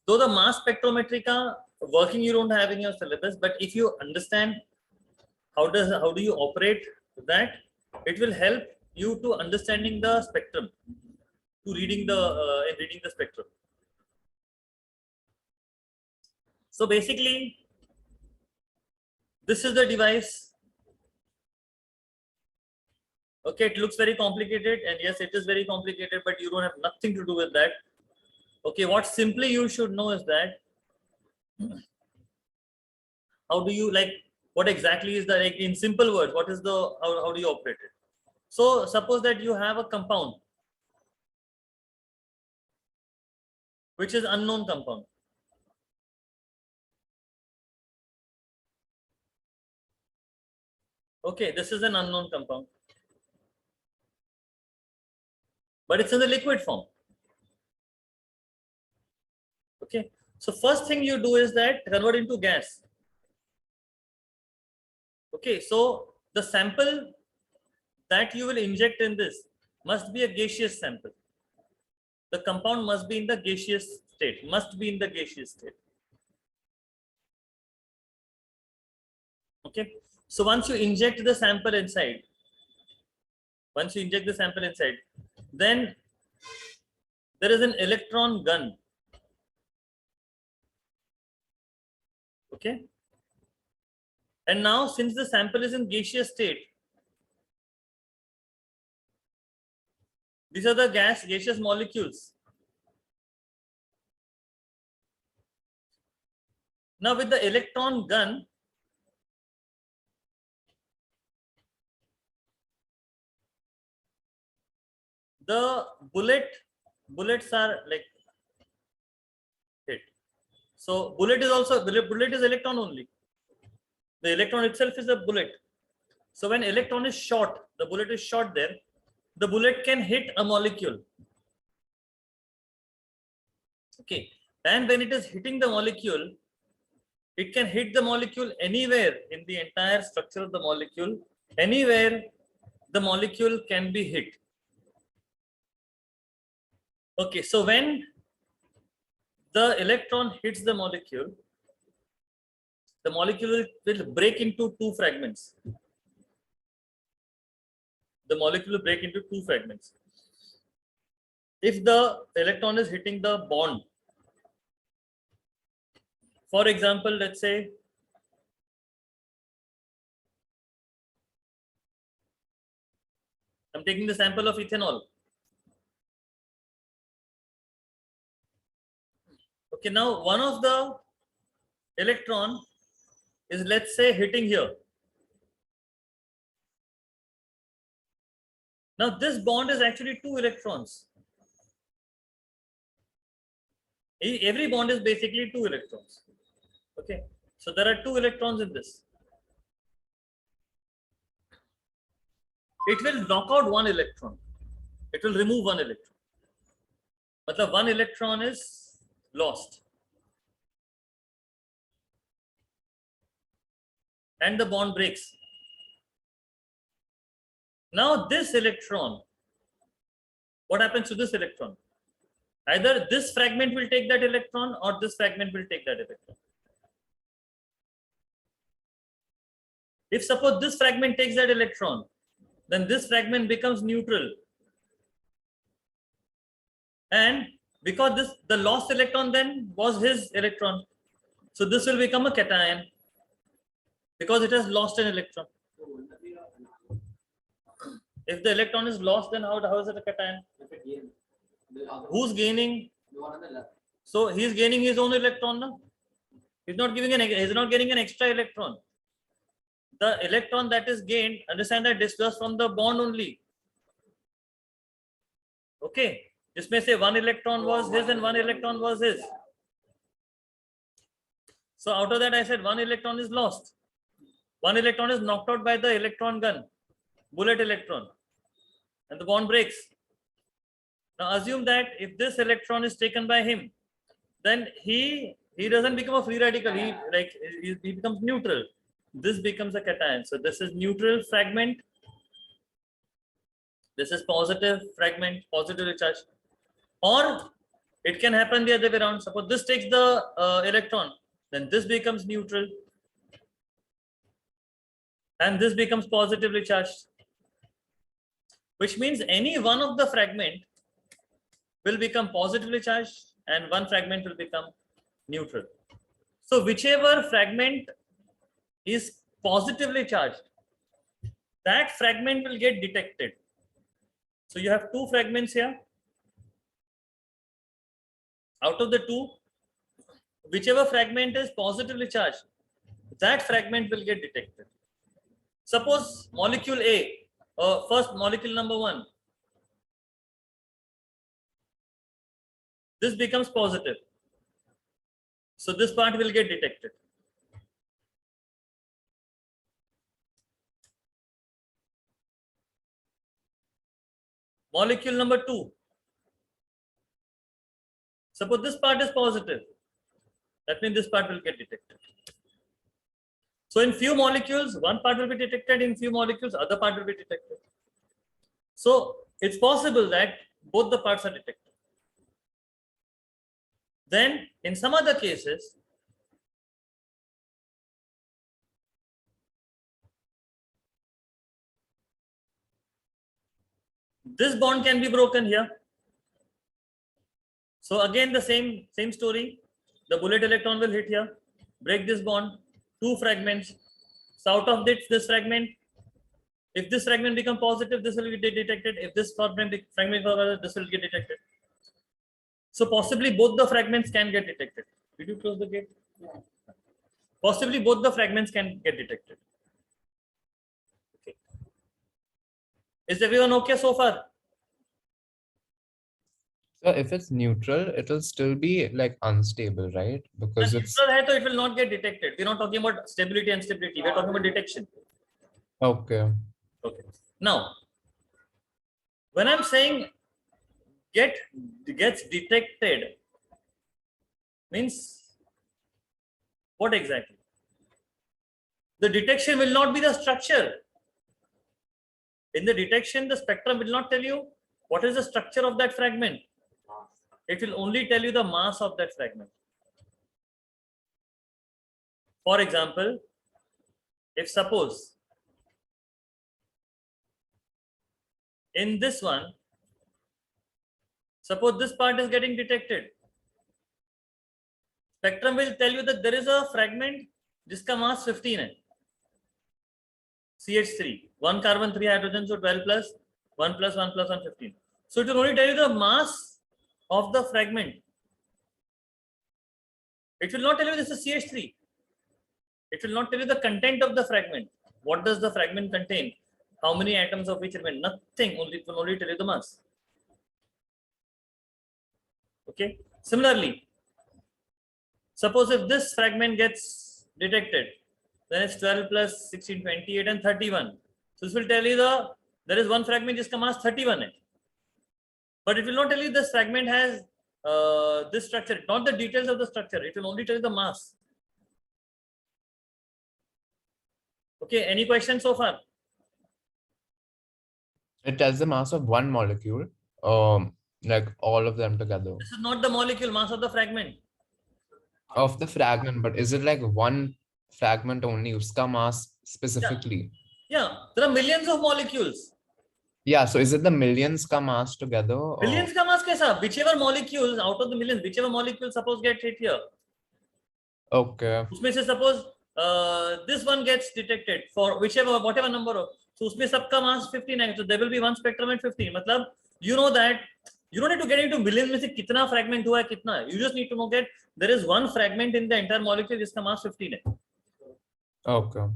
though the mass spectrometry ka working you don't have in your syllabus, but if you understand how do you operate that, it will help you to understanding the spectrum, to reading the spectrum. So basically, this is the device. Okay, it looks very complicated, and yes, it is very complicated, but you don't have nothing to do with that. Okay, what simply you should know is that how do you what exactly is the, in simple words, what is the, how do you operate it? So suppose that you have a compound which is unknown compound. Okay, this is an unknown compound, but it's in the liquid form. Okay, so first thing you do is that convert into gas. Okay, so the sample that you will inject in this must be a gaseous sample. The compound must be in the gaseous state, must be in the gaseous state. Okay, so once you inject the sample inside, then there is an electron gun. Okay, and now since the sample is in gaseous state, these are the gaseous molecules. Now with the electron gun, the bullets are like hit. So bullet is electron only. The electron itself is a bullet. So when electron is shot, the bullet is shot there, the bullet can hit a molecule. Okay, and when it is hitting the molecule, it can hit the molecule anywhere in the entire structure of the molecule. Anywhere the molecule can be hit. Okay, so when the electron hits the molecule will break into two fragments. The molecule will break into two fragments. If the electron is hitting the bond, for example, let's say I'm taking the sample of ethanol. Okay, now one of the electron is, let's say, hitting here. Now this bond is actually two electrons. Every bond is basically two electrons. Okay, so there are two electrons in this. It will knock out one electron. It will remove one electron. But one electron is lost. And the bond breaks. Now this electron, what happens to this electron? Either this fragment will take that electron or this fragment will take that electron. If suppose this fragment takes that electron, then this fragment becomes neutral. And because the lost electron then was his electron, so this will become a cation because it has lost an electron. If the electron is lost, then how is it a cation? Who's gaining? So he's gaining his own electron now. He's not getting an extra electron. The electron that is gained, understand that this was from the bond only. Okay, this may say one electron was his and one electron was his. So out of that I said one electron is lost. One electron is knocked out by the electron gun, bullet electron, and the bond breaks. Now assume that if this electron is taken by him, then he doesn't become a free radical. He becomes neutral. This becomes a cation. So this is neutral fragment. This is positive fragment, positively charged. Or It can happen the other way around. Suppose this takes the electron, then this becomes neutral, and this becomes positively charged, which means any one of the fragment will become positively charged and one fragment will become neutral. So whichever fragment is positively charged, that fragment will get detected. So you have two fragments here. Out of the two, whichever fragment is positively charged, that fragment will get detected. Suppose molecule A, first molecule number 1, this becomes positive. So this part will get detected. Molecule number 2, suppose this part is positive. That means this part will get detected. So in few molecules, one part will be detected. In few molecules, other part will be detected. So it's possible that both the parts are detected. Then in some other cases, this bond can be broken here. So again, the same story. The bullet electron will hit here, break this bond, two fragments. So out of this fragment, if this fragment become positive, this will get detected. If this fragment this will get detected. So possibly both the fragments can get detected. Did you close the gate? Yeah. Possibly both the fragments can get detected. Okay. Is everyone okay so far? So if it's neutral, it will still be like unstable, right? Because it's neutral, it will not get detected. We're not talking about stability and instability. We're talking about detection. okay. Okay. Now, when I'm saying gets detected, means what exactly? The detection will not be the structure. In the detection, the spectrum will not tell you what is the structure of that fragment. It will only tell you the mass of that fragment. For example, if suppose in this one, suppose this part is getting detected, spectrum will tell you that there is a fragment जिसका mass 15 है, CH3, 1 carbon 3 hydrogen, so 12 plus 1 plus 1 plus 1 15. So it will only tell you the mass of the fragment. It will not tell you this is CH3. It will not tell you the content of the fragment. What does the fragment contain? How many atoms of which remain? Nothing. Only it will only tell you the mass. Okay. Similarly, suppose if this fragment gets detected, then it's 12 plus 16, 28 and 31. So this will tell you there is one fragment जिसका mass 31 है. But it will not tell you this fragment has this structure, not the details of the structure. It will only tell you the mass. Okay, any questions so far? It tells the mass of one molecule, like all of them together. This is not the molecule mass of the fragment. Of the fragment, but is it like one fragment only? Uska mass specifically? Yeah, there are millions of molecules. Yeah, so is it the millions ka mass together? Millions ka mass kaisa? Whichever molecules out of the millions, whichever molecule suppose get hit here. Okay. उसमें से suppose this one gets detected for whatever number of, so उसमें सबका mass 15 है, so there will be one spectrum at 15. मतलब you know that you don't need to get into millions में से कितना fragment हुआ है कितना है. You just need to know that there is one fragment in the entire molecule जिसका mass 15 है. Okay.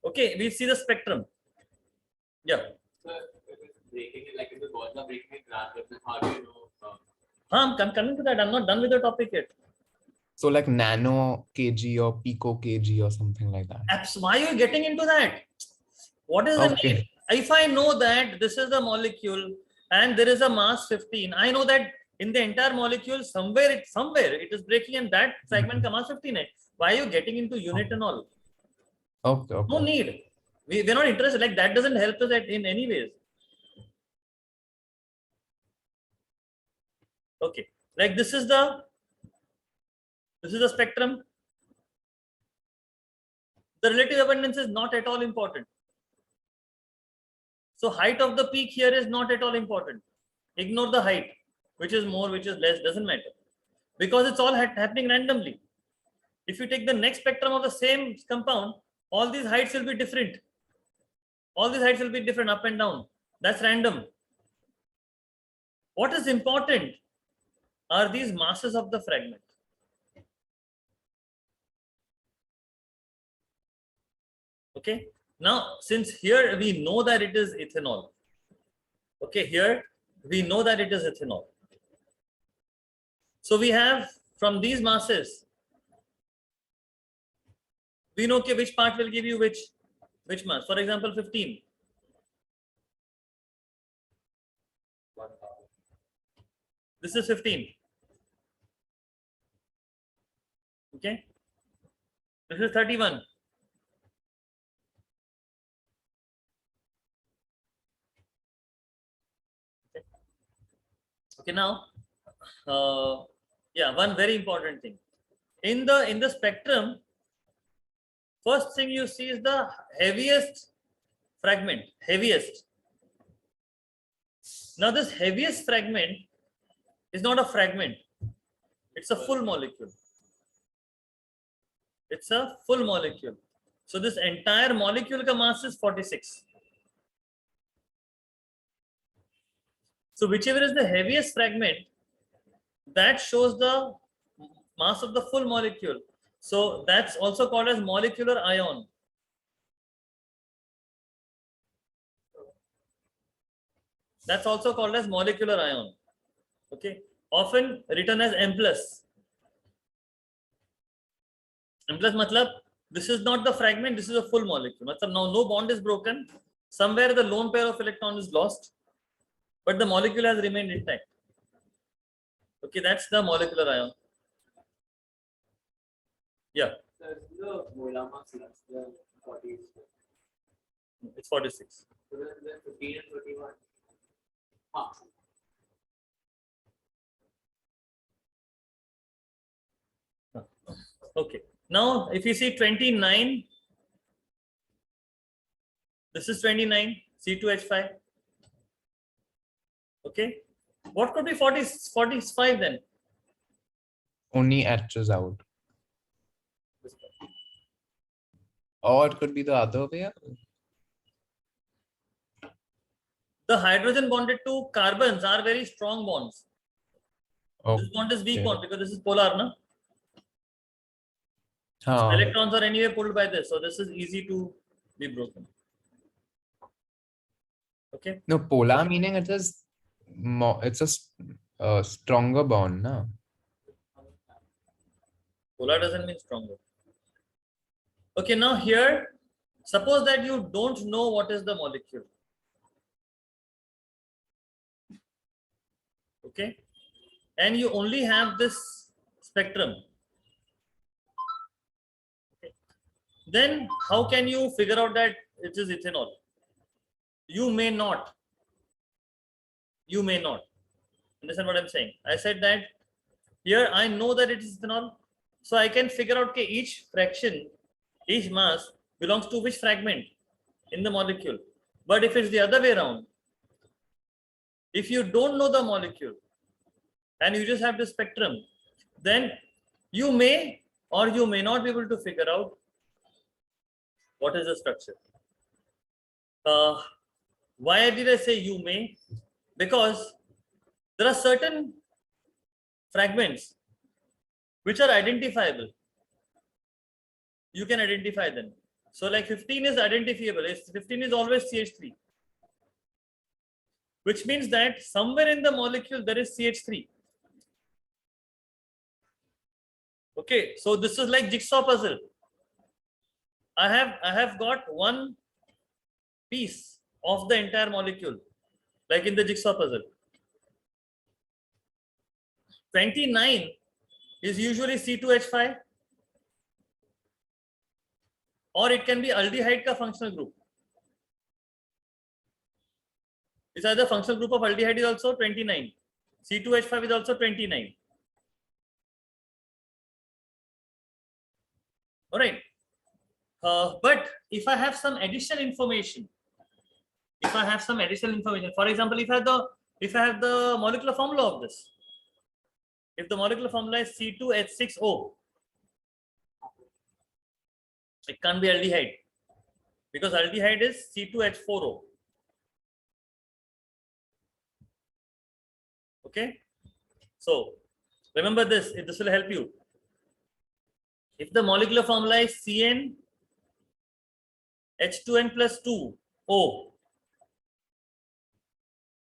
Okay, we see the spectrum. Yeah. So breaking it like if the balls are breaking it gradually, how do you know? I'm coming to that. I'm not done with the topic yet. So like nano kg or pico kg or something like that. Why are you getting into that? What is the need? If I know that this is the molecule and there is a mass 15, I know that in the entire molecule somewhere it is breaking and that fragment ka mass 15 hai. Why are you getting into unit and all? Okay. No need. We're not interested. Like that doesn't help us in any ways. Okay, like this is the spectrum. The relative abundance is not at all important. So height of the peak here is not at all important. Ignore the height, which is more, which is less, doesn't matter, because it's all happening randomly. If you take the next spectrum of the same compound, all these heights will be different. All these heights will be different up and down. That's random. What is important are these masses of the fragment. Okay. Now, since here we know that it is ethanol. Okay, here we know that it is ethanol. So we have from these masses, we know okay, which part will give you which mass. For example, 15. This is 15. Okay. This is 31. Okay, now, yeah, one very important thing. In the spectrum, first thing you see is the heaviest fragment, heaviest. Now this heaviest fragment is not a fragment, it's a full molecule. It's a full molecule. So this entire molecule ka mass is 46. So whichever is the heaviest fragment, that shows the mass of the full molecule. So that's also called as molecular ion. That's also called as molecular ion. Okay, often written as M+. M+ matlab, this is not the fragment, this is a full molecule. Matlab now no bond is broken. Somewhere the lone pair of electron is lost, but the molecule has remained intact. Okay, that's the molecular ion. Yeah. The molar mass is the 40. It's 46. So then 15 and 31. Ah. Okay. Now, if you see 29, this is 29, C2H5. Okay. What could be 45 then? Only H's out. Or it could be the other way. The hydrogen bonded to carbons are very strong bonds. Oh, This bond is weak okay. bond because this is polar, no? huh. Electrons are anyway pulled by this, so this is easy to be broken. Okay. No, polar meaning it is it's a stronger bond, no? Polar doesn't mean stronger. Okay, now here, suppose that you don't know what is the molecule. Okay, and you only have this spectrum. Okay. Then how can you figure out that it is ethanol? You may not. You may not. Understand what I'm saying? I said that here I know that it is ethanol, so I can figure out each fraction, each mass belongs to which fragment in the molecule. But if it's the other way around, if you don't know the molecule and you just have the spectrum, then you may or you may not be able to figure out what is the structure. Why did I say you may? Because there are certain fragments which are identifiable. You can identify them. So like 15 is identifiable. 15 is always CH3. Which means that somewhere in the molecule there is CH3. Okay, so this is like jigsaw puzzle. I have got one piece of the entire molecule, like in the jigsaw puzzle. 29 is usually C2H5, or it can be aldehyde ka functional group. It's either functional group of aldehyde is also 29. C2H5 is also 29. All right. But if I have some additional information, for example, if I have the molecular formula of this, if the molecular formula is C2H6O, it can't be aldehyde because aldehyde is C2H4O. Okay, so remember this, this will help you. If the molecular formula is CN H2N plus 2O,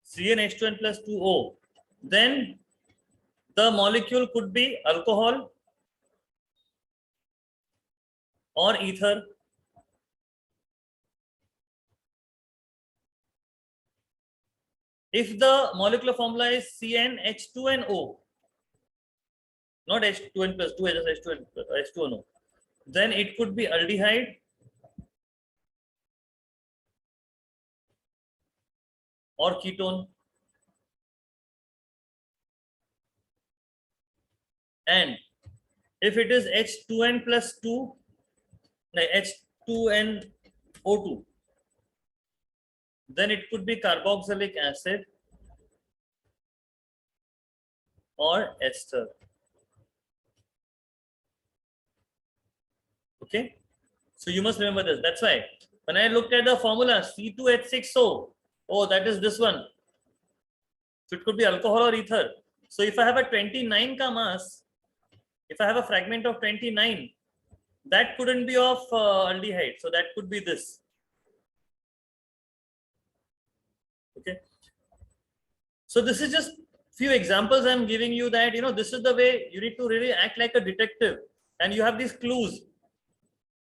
CN H2N plus 2O, then the molecule could be alcohol or ether. If the molecular formula is CnH2nO, not H2N plus 2, just H2NO, then it could be aldehyde or ketone. And if it is H2N plus 2, H2NO2, then it could be carboxylic acid or ester. Okay, so you must remember this. That's why when I looked at the formula C2H6O, oh, that is this one. So it could be alcohol or ether. So if I have a 29 ka mass, if I have a fragment of 29, that couldn't be of aldehyde. So that could be this. Okay. So this is just few examples I'm giving you that, this is the way you need to really act like a detective, and you have these clues.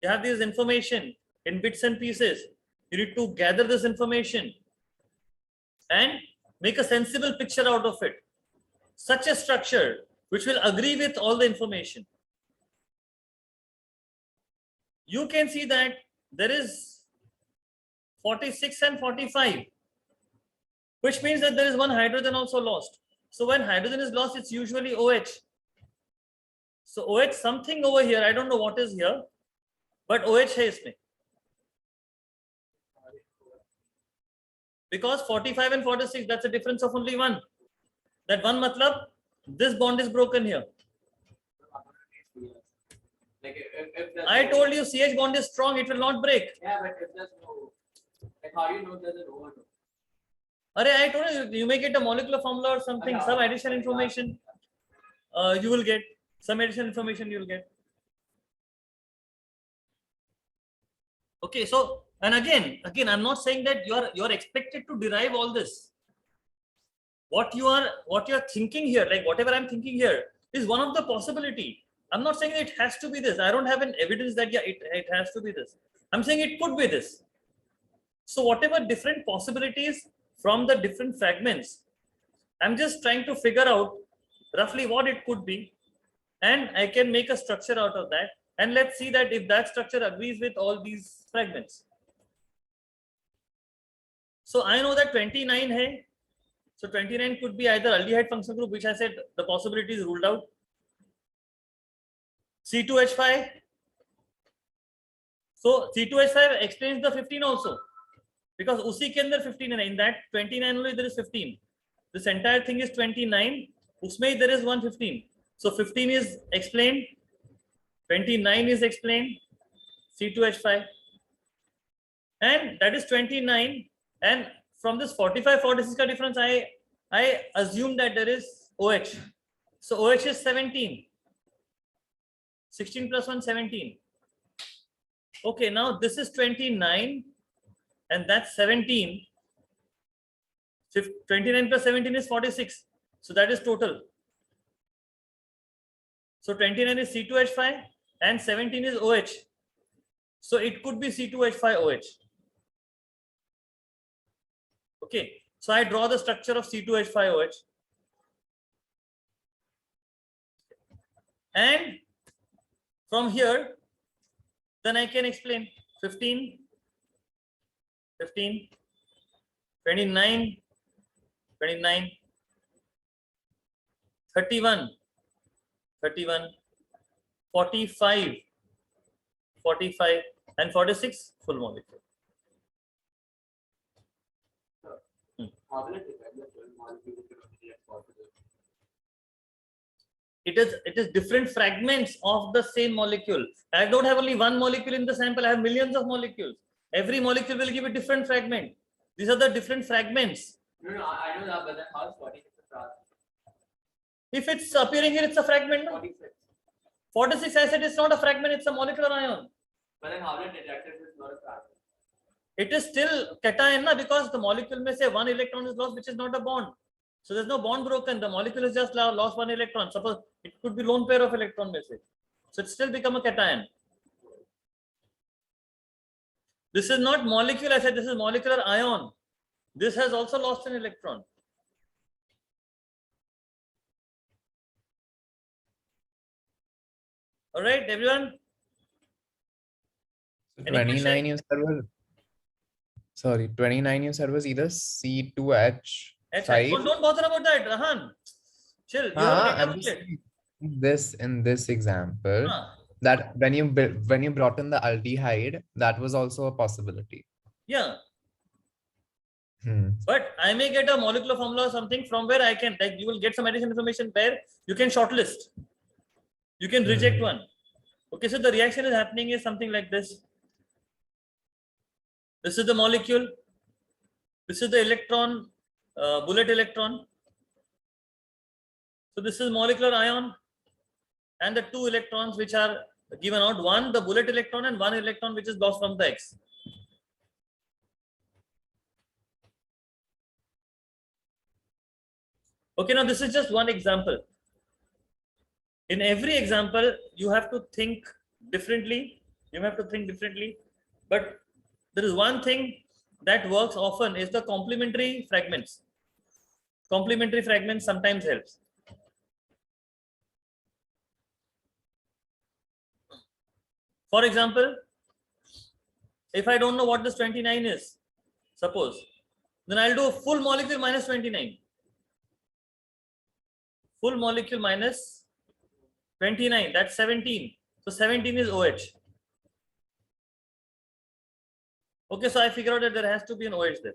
You have this information in bits and pieces. You need to gather this information and make a sensible picture out of it. Such a structure which will agree with all the information. You can see that there is 46 and 45, which means that there is one hydrogen also lost. So when hydrogen is lost, it's usually OH. So OH something over here, I don't know what is here, but OH है इसमें. Because 45 and 46, that's a difference of only one. That one matlab, this bond is broken here. Like if there's I no- told you CH bond is strong, it will not break. Yeah, but if there's no, like how do you know there's an overdose? I told you, you may get a molecular formula or something, some additional information you will get. Some additional information you will get. Okay, so, and again, I'm not saying that you're expected to derive all this. What you are thinking here, like whatever I'm thinking here, is one of the possibility. I'm not saying it has to be this. I don't have an evidence that it has to be this. I'm saying it could be this. So whatever different possibilities from the different fragments, I'm just trying to figure out roughly what it could be, and I can make a structure out of that. And let's see that if that structure agrees with all these fragments. So I know that 29 hai. So 29 could be either aldehyde functional group, which I said the possibility is ruled out. C2H5. So C2H5 explains the 15 also, because usi ke andar 15 hai. In that 29 only there is 15. This entire thing is 29. Usme there is 115. So 15 is explained. 29 is explained. C2H5. And that is 29. And from this 45, 46 ka difference, I assume that there is OH. So OH is 17. 16 plus 1, 17. Okay, now this is 29 and that's 17. 29 plus 17 is 46. So that is total. So 29 is C2H5 and 17 is OH. So it could be C2H5OH. Okay, so I draw the structure of C2H5OH. And from here, then I can explain 15, 15, 29, 29, 31, 45, 45, and 46 full molecule. How will it depend on the molecule if it only has possible? It is different fragments of the same molecule. I don't have only one molecule in the sample. I have millions of molecules. Every molecule will give a different fragment. These are the different fragments. No, I know that, but then how is 46 a fragment? If it's appearing here, it's a fragment. No? 46. 46, I said, it's not a fragment, it's a molecular ion. But then how will it detect if it's not a fragment? It is still cation na, because the molecule may say one electron is lost, which is not a bond. So there's no bond broken. The molecule is just lost one electron. Suppose it could be lone pair of electron may say. So it still become a cation. This is not molecule, I said this is molecular ion. This has also lost an electron. All right, everyone. So Any 29 question? you said was, sorry, 29 you said was either C2H5. Don't bother about that, Rahan. Chill. You have a data I'm just booklet. saying this in this example, Ah, that when you brought in the aldehyde, that was also a possibility. yeah, Hmm. but I may get a molecular formula or something from where I can, like, you will get some additional information where you can shortlist. You can reject one. Okay, so the reaction is happening is something like this. This is the molecule. This is the electron, bullet electron. So this is molecular ion, and the two electrons which are given out, one the bullet electron and one electron which is lost from the X. Okay, now this is just one example. In every example, you have to think differently. But there is one thing that works often is the complementary fragments. Complementary fragments sometimes helps. For example, if I don't know what this 29 is, suppose, then I'll do a full molecule minus 29. Full molecule minus 29, that's 17. So 17 is OH. Okay, so I figure out that there has to be an OH there.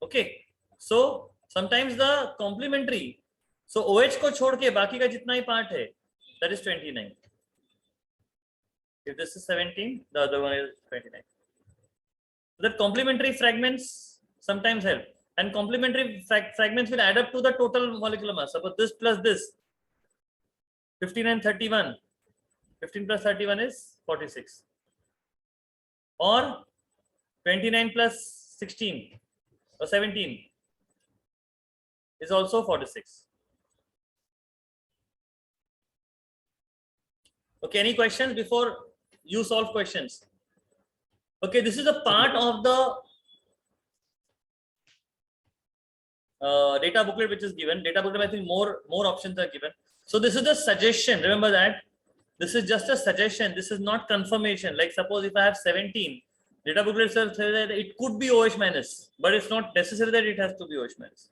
Okay, so sometimes the complementary, so OH को छोड़ के बाकी का जितना ही part है, that is 29. If this is 17, the other one is 29. So the complementary fragments sometimes help, and complementary fragments will add up to the total molecular mass. Suppose this plus this, 15 and 31, 15 plus 31 is 46, or 29 plus 16 or 17 is also 46. Okay, any questions before you solve questions? Okay, this is a part of the data booklet which is given. Data booklet, I think more options are given. So this is the suggestion. Remember that this is just a suggestion. This is not confirmation. Like suppose if I have 17, data booklet says that it could be OH minus, but it's not necessary that it has to be OH minus.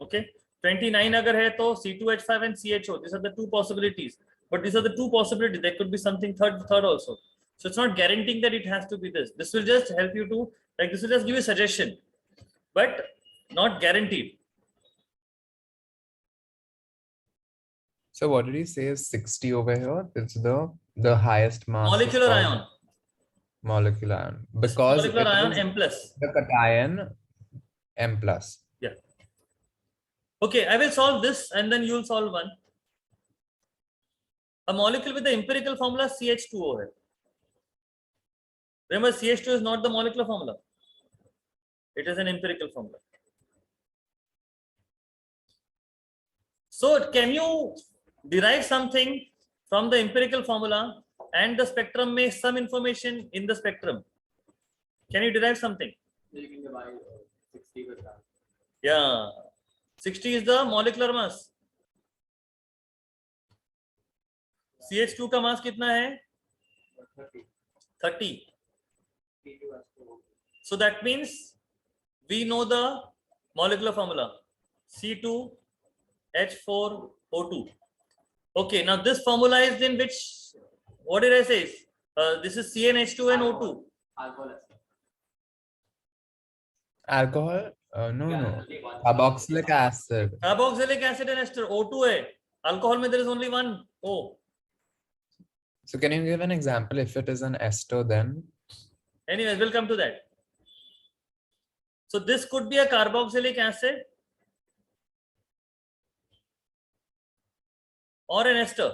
Okay, 29 agar hai to C2H5 and CHO. These are the two possibilities. But these are the two possibilities. There could be something third also. So it's not guaranteeing that it has to be this. This will just help you to, like, this will just give you a suggestion, but not guaranteed. So what did he say is 60 over here? It's the highest mass. Molecular ion. Molecular ion. Because molecular ion is M plus. the cation M plus. Yeah. Okay, I will solve this and then you will solve one. A molecule with the empirical formula CH2O. Remember, CH2 is not the molecular formula. It is an empirical formula. So can you derive something from the empirical formula and the spectrum may some information in the spectrum? Can you derive something? So you can divide 60 with that. Yeah. 60 is the molecular mass. CH2 का mass कितना है? 30. So that means we know the molecular formula C2H4O2. Okay, now this formula is in which, what did I say? This is CnH2 and O2. Alcohol ester. Alcohol? No, Yeah, no. only one. Carboxylic acid. Carboxylic acid and ester, O2 hai. Alcohol mein there is only one O. So can you give an example if it is an ester then? Anyways, we'll come to that. So this could be a carboxylic acid or an ester.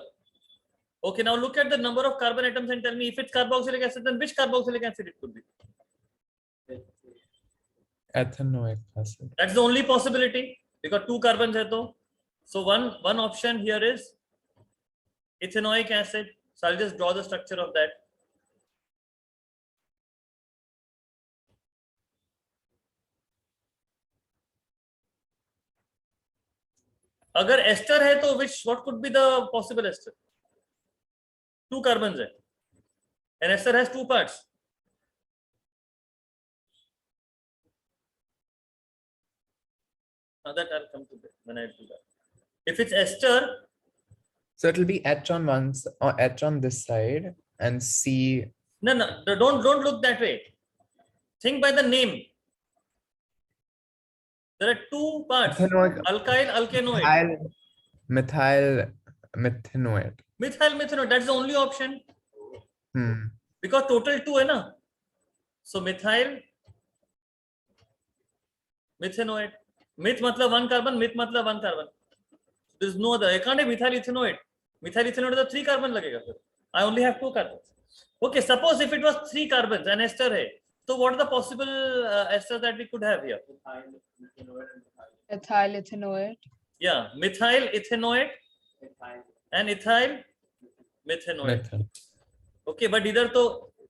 Okay, now look at the number of carbon atoms and tell me if it's carboxylic acid, then which carboxylic acid it could be. Ethanoic acid. That's the only possibility because two carbons hai to. So one option here is ethanoic acid. So I'll just draw the structure of that. अगर ester है तो what could be the possible ester? Two carbons है. And ester has two parts. Now that I'll come to that when I do that. If it's ester, So it'll be H on one or H on this side and C. no, don't look that way. Think by the name. There are two parts: Ethanoic. alkyl, alkanoid. Methanoid. Methyl, methanoid. That's the only option Hmm. because total two hai na. So methyl, methanoid. Meth matlab one carbon, meth matlab one carbon. There's no other. I can't have methyl ethanoid. Methyl ethanoid is 3 carbon lagega. I only have 2 carbons. Okay, suppose if it was 3 carbons and ester hai. So what are the possible esters that we could have here? Ethyl ethanoate. Yeah, methyl ethanoid and ethyl methanoid. Methyl. Okay, but either to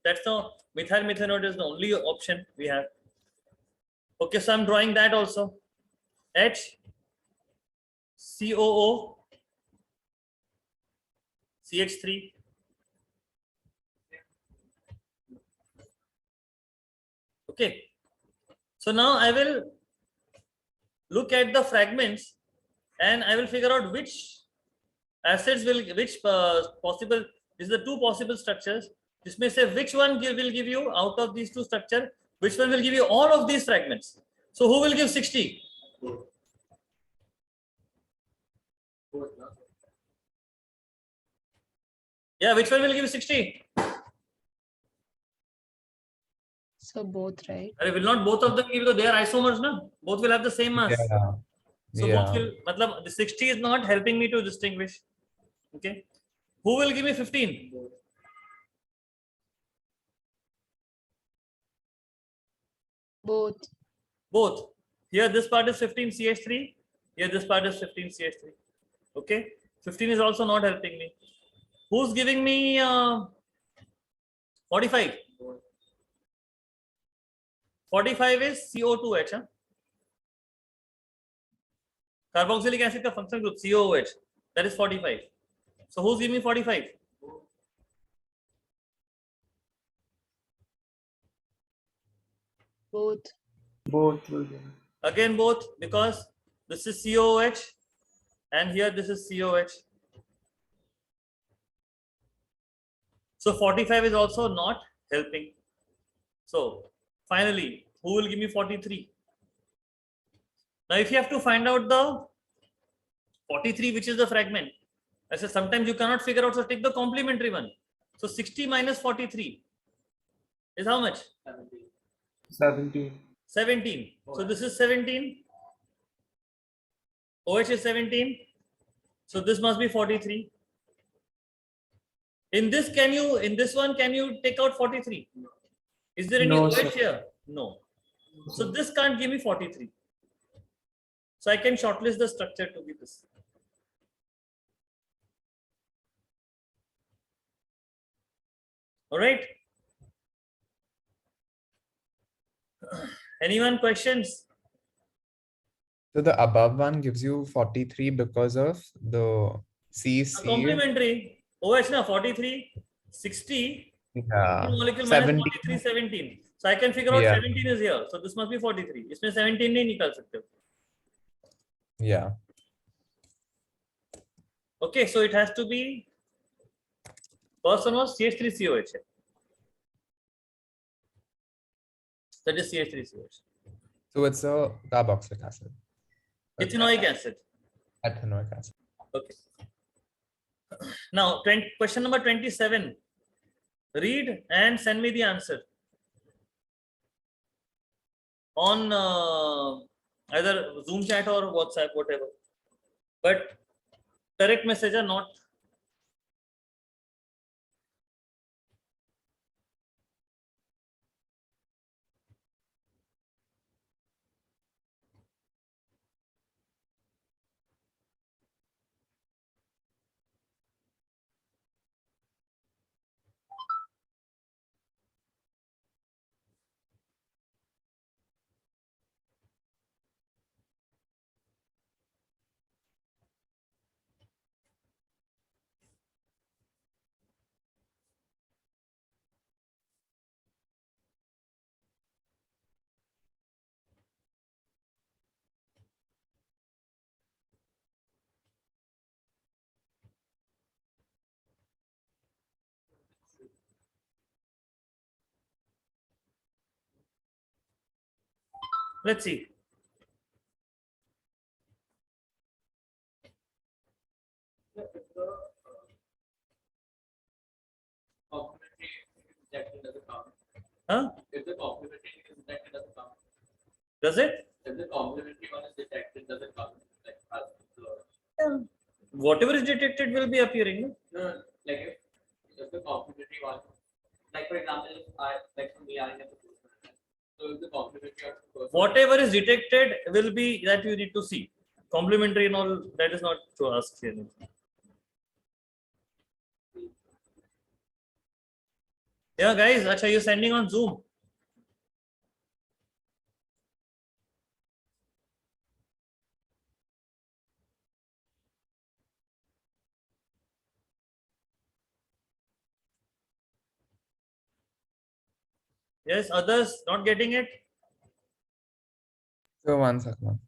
that's the methyl methanoid is the only option we have. Okay, so I'm drawing that also. H COO CH3 okay. So now I will look at the fragments and I will figure out which acids will possible. These are the two possible structures. This may say which one will give you out of these two structures, which one will give you all of these fragments. So who will give 60? Yeah, which one will give 60? So both, right? Will not both of them give because they are isomers, no? Both will have the same mass. Yeah. So Yeah. both will, matlab, the 60 is not helping me to distinguish. Okay. Who will give me 15? Both. Both. Here this part is 15 CH3. Here this part is 15 CH3. Okay. 15 is also not helping me. Who's giving me 45? 45 is CO2H. Huh? Carboxylic acid ka functional group COOH. That is 45. So who's giving me 45? Both. Both will be. Again both because this is COOH and here this is COH. So 45 is also not helping. So finally, who will give me 43? Now if you have to find out the 43, which is the fragment, I said sometimes you cannot figure out, so take the complementary one. So 60 minus 43 is how much? 17. 17. So this is 17. OH is 17. So this must be 43. In this one, can you take out 43? Is there any No, OH sir. here? No. So this can't give me 43. So I can shortlist the structure to be this. All right. Anyone questions? So the above one gives you 43 because of the CC. Complementary. OH na 43, 60. Yeah. Molecule minus 17. 43, 17. So I can figure out Yeah. 17 is here. So this must be 43. इसमें 17 नहीं निकाल सकते. Yeah. Okay, so it has to be first one was CH3COH. That is CH3COH. So it's a carboxylic acid. Ethanoic acid. Ethanoic acid. Okay. Now, question number 27. Read and send me the answer on either Zoom chat or WhatsApp, whatever. But direct message or not. Let's see. Complementary is rejected, doesn't count. Huh? If the complementary is rejected, doesn't count. Does it? If the complementary one is detected, doesn't count. Like, the- Whatever is detected will be appearing. No? no, like if the complementary one, like for example, if I like for me, I am the first one. So if the complementary or the first one- Whatever is detected will be that you need to see. Complementary and all, that is not to ask here. Yeah, guys, Acha, you're sending on Zoom. Yes, others not getting it. So one second.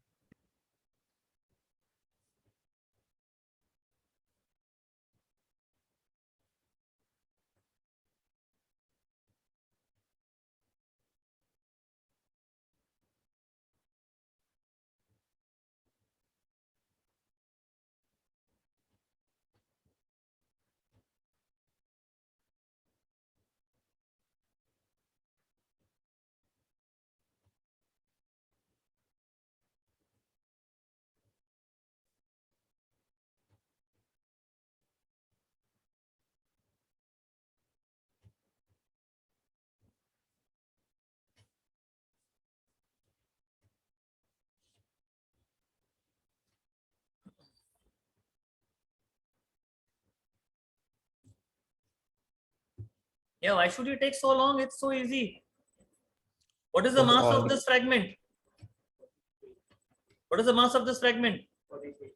Yeah, why should it take so long? It's so easy. What is the For mass all of the- this fragment? What is the mass of this fragment? 43.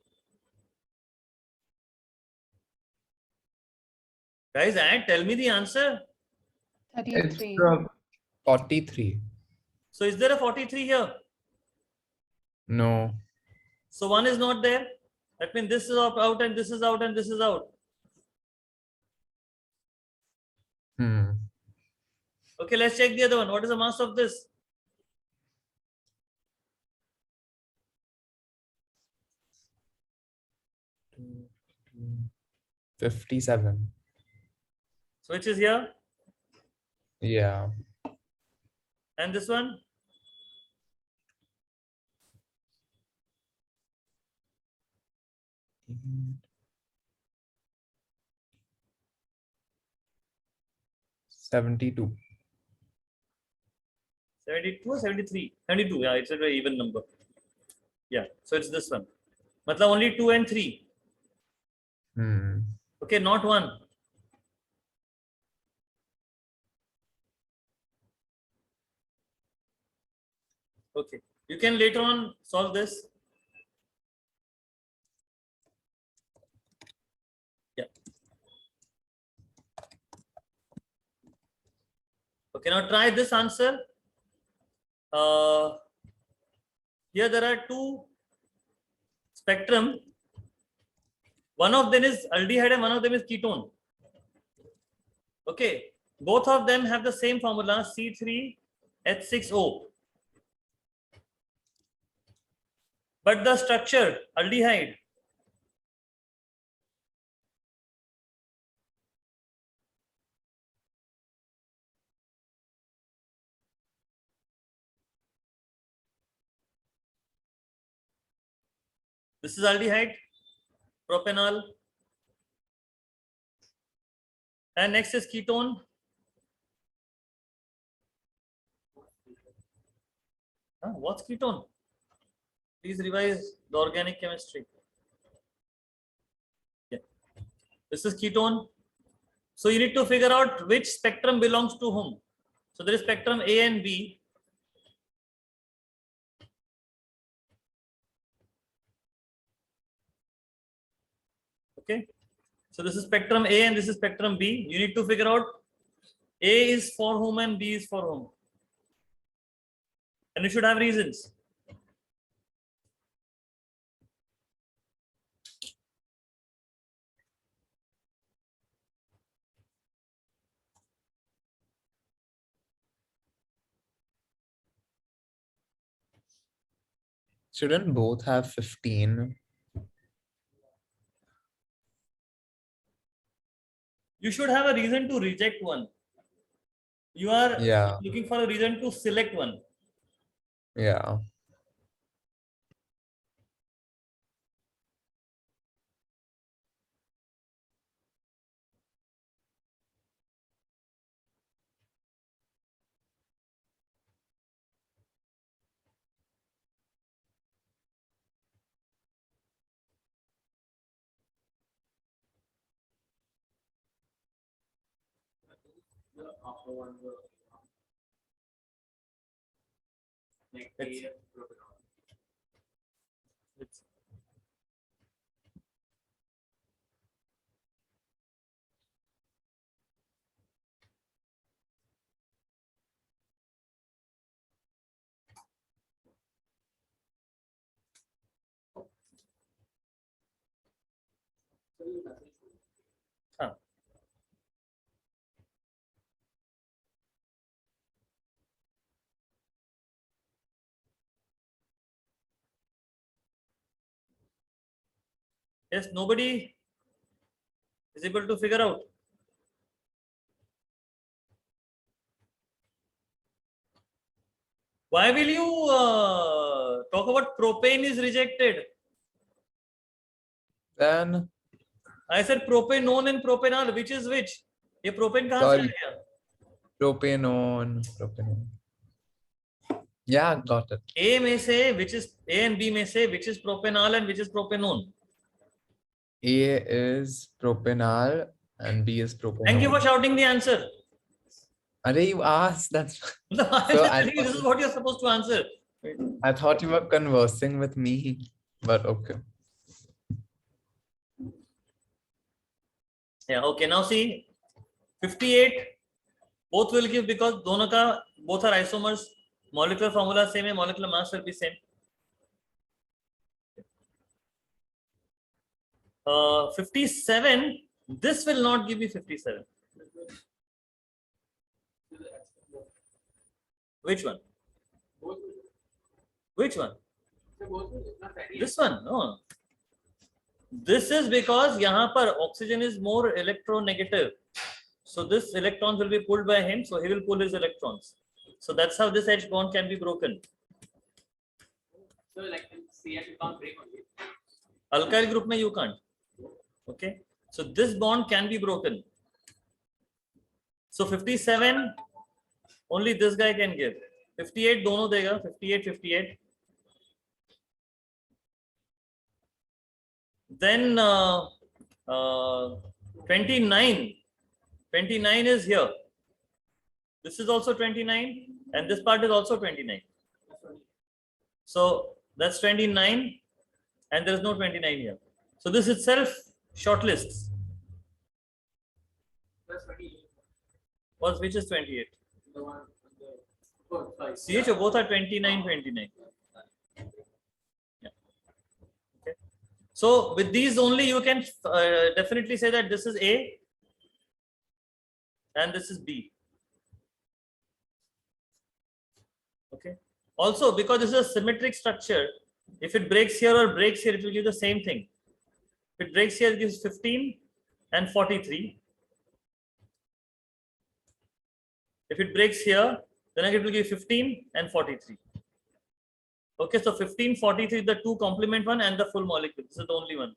Guys, tell me the answer. It's 33. 43. So is there a 43 here? No. So one is not there. That means this is out and this is out and this is out. Hmm. Okay, let's check the other one. What is the mass of this? Two, 57. So which is here? Yeah. And this one? Mm. 72. 72 or 73? 72. Yeah, it's a very even number. Yeah, so it's this one. Matlab only 2 and 3. Hmm. Okay, not 1. Okay, you can later on solve this. Yeah. Okay, now try this answer. Here there are two spectrum, one of them is aldehyde and one of them is ketone. Okay, both of them have the same formula, C3H6O. But the structure, aldehyde, this is aldehyde, propanol, and next is ketone. What's ketone? Please revise the organic chemistry. Yeah. This is ketone. So you need to figure out which spectrum belongs to whom. So there is spectrum A and B. Okay. So this is spectrum A and this is spectrum B. You need to figure out A is for whom and B is for whom. And you should have reasons. Shouldn't both have 15? You should have a reason to reject one. You are Yeah. looking for a reason to select one. Yeah. The upper one, like It's- A, propanol. It's- So you message me. Huh. Yes, nobody is able to figure out. Why will you talk about propane is rejected? Then I said propanone and propanol, which is which? ये propane कहाँ से आ Sorry. गया? propanone. Yeah, got it. A में से which is A and B में से which is propanol and which is propanone? A is propanol and B is propanol. Thank you for shouting the answer. Arey, you asked that. No, I'm So just I telling you this is what you're supposed to answer. I thought you were conversing with me, but okay. Yeah, okay. Now see, 58, both will give because दोनों का both are isomers. Molecular formula same है, molecular mass will be same. 57, this will not give you 57. Which one? Both, Which one? so both will not ready. This one? No. This is because यहाँ पर oxygen is more electronegative. So this electrons will be pulled by him, so he will pull his electrons. So that's how this H bond can be broken. So like in CH you can't break only. Alkyl group में you can't. Okay. So this bond can be broken. So 57, only this guy can give. 58 दोनों देगा. 58, 58. Then 29. 29 is here. This is also 29 and this part is also 29. So that's 29 and there is no 29 here. So this itself shortlists. Plus 28. Which is 28? The one on the oh, sorry. CHO both are 29, 29. Yeah. Okay. So with these only you can definitely say that this is A and this is B. Okay. Also, because this is a symmetric structure, if it breaks here or breaks here, it will give the same thing. If it breaks here, it gives 15 and 43. If it breaks here, then it will give 15 and 43. Okay, so 15, 43, the two complement one and the full molecule. This is the only one.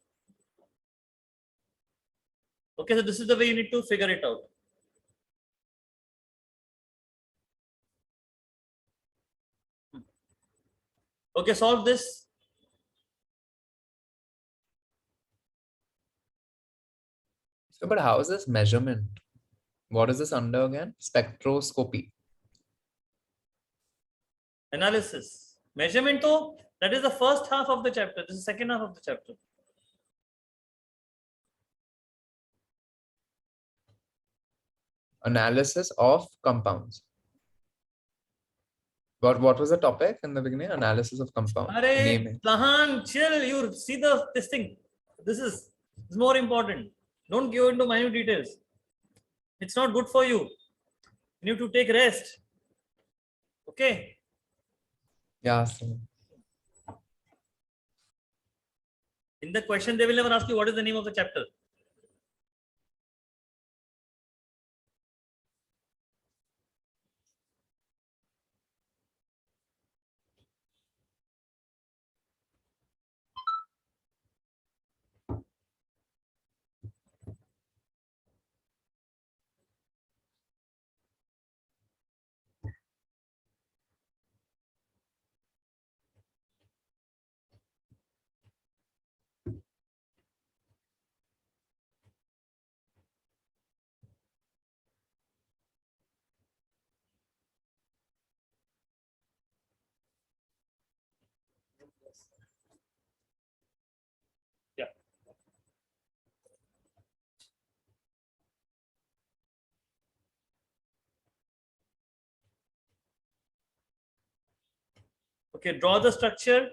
Okay, so this is the way you need to figure it out. Okay, solve this. So, but how is this measurement? What is this under again? Spectroscopy. Analysis. Measurement though, that is the first half of the chapter. This is the second half of the chapter. Analysis of compounds. What was the topic in the beginning? Analysis of compound. Name Arey, it. Tahan, chill. You see this thing. This is more important. Don't go into minute details. It's not good for you. You need to take rest. Okay. Yeah. So, In the question, they will never ask you what is the name of the chapter. Yeah. Okay, draw the structure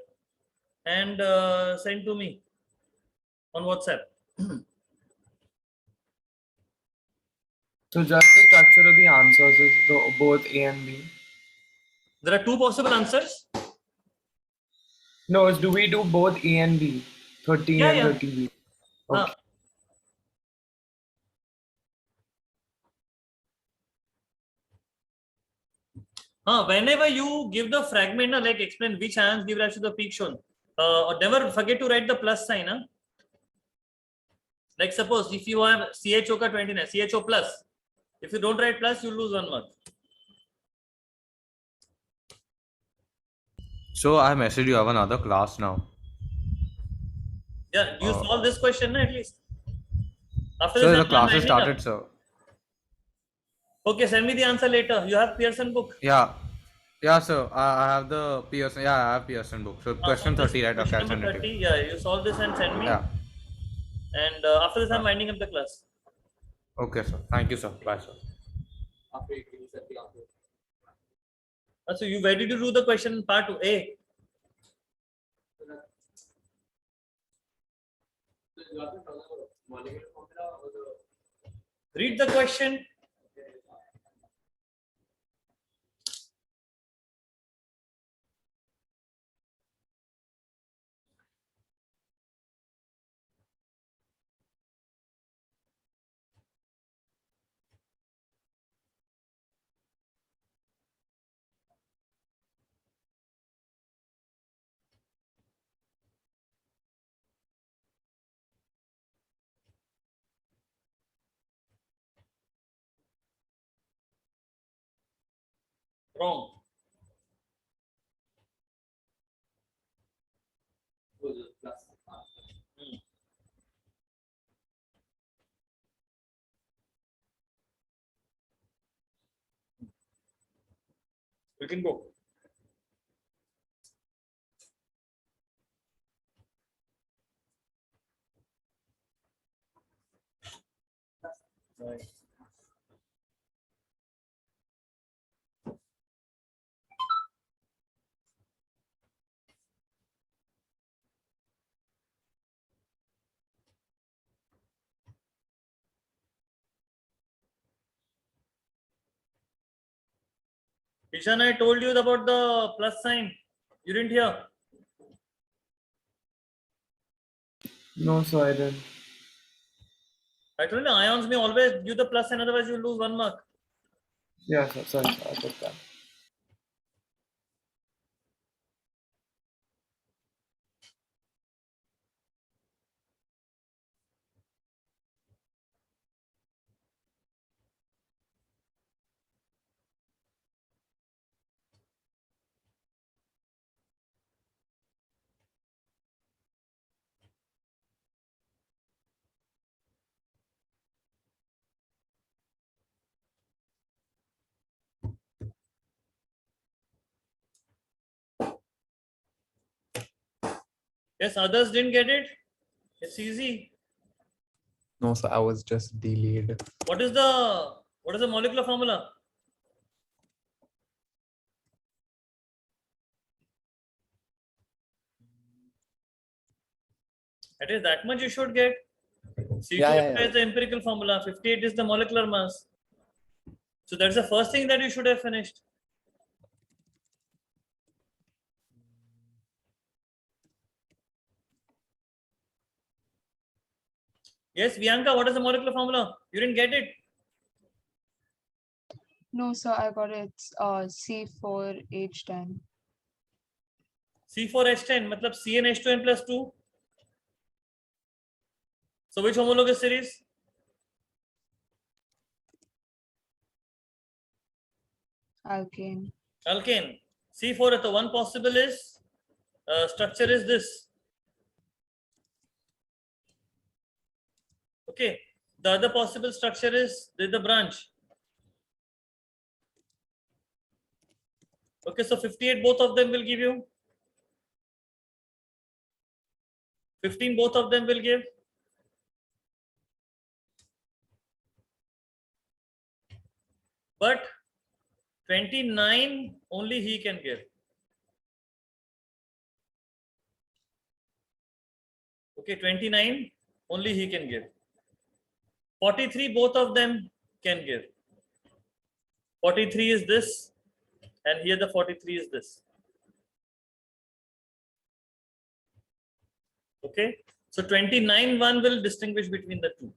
and send to me on WhatsApp. So just the structure of the answers is both A and B. There are two possible answers. No, do we do both A and B? 30 Yeah, and yeah. 30B. Ah. Okay. Whenever you give the fragment, like explain which ions give rise to the peak shown. Never forget to write the plus sign. Like suppose if you have CHO ka 29, CHO plus. If you don't write plus, you lose 1 mark. So I messaged you, I have another class now. Yeah, you Oh. solve this question at least. After So this, the I'm class has winding up. started, sir. Okay, send me the answer later. You have Pearson book. Yeah. Yeah, sir. I have the Pearson. Yeah, I have Pearson book. So question This 30, right? Okay, question I'll number send it to 30. you. Yeah, you solve this and send me. Yeah. And after this, I'm Yeah. winding up the class. Okay, sir. Thank you, sir. Bye, sir. After you set the answer. So you ready to do the question part A? So you are talking about molecular formula or the Read the question. Wrong. plus. You can go. Right. Ishan, I told you about the plus sign. You didn't hear. No, sir, I didn't. I told you ions may always give the plus sign, otherwise you lose 1 mark. Yeah, sir, sorry, sir, I got that. Yes, others didn't get it. It's easy. No, so I was just delayed. What is the molecular formula? At least that much you should get. C2H5 Yeah. is the empirical formula. 58 is the molecular mass. So that's the first thing that you should have finished. Yes, Bianca, what is the molecular formula? You didn't get it. No, sir, I got it. It's C4H10. C4H10, matlab CnH2n plus 2. So which homologous series? Alkane. Alkane. C4, the one possible is structure is this. Okay. The other possible structure is the branch. Okay, so 58, both of them will give you. 15, both of them will give. But 29, only he can give. Okay, 29, only he can give. 43, both of them can give. 43 is this, and here the 43 is this. Okay, so 29, one will distinguish between the two.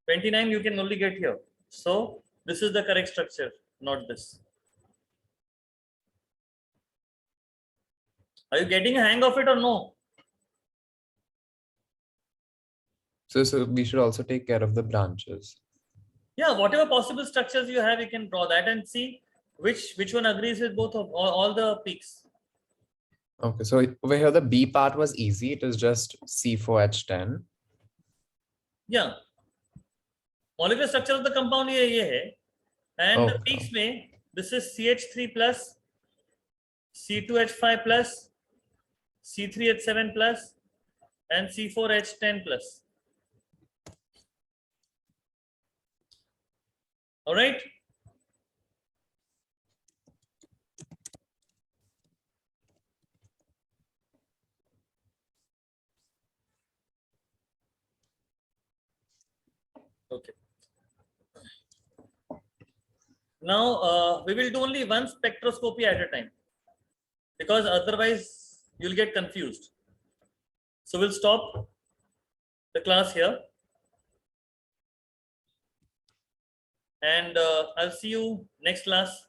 29 you can only get here. So this is the correct structure, not this. Are you getting a hang of it or no? So we should also take care of the branches. Yeah, whatever possible structures you have, you can draw that and see which one agrees with both of all the peaks. Okay, so over here the B part was easy. It is just C4H10. Yeah. Molecular structure of the compound ये है. And the Okay. peaks में, this is CH3 plus, C2H5 plus, C3H7 plus, and C4H10 plus. All right. Okay. Now we will do only one spectroscopy at a time, because otherwise you'll get confused. So we'll stop the class here, and I'll see you next class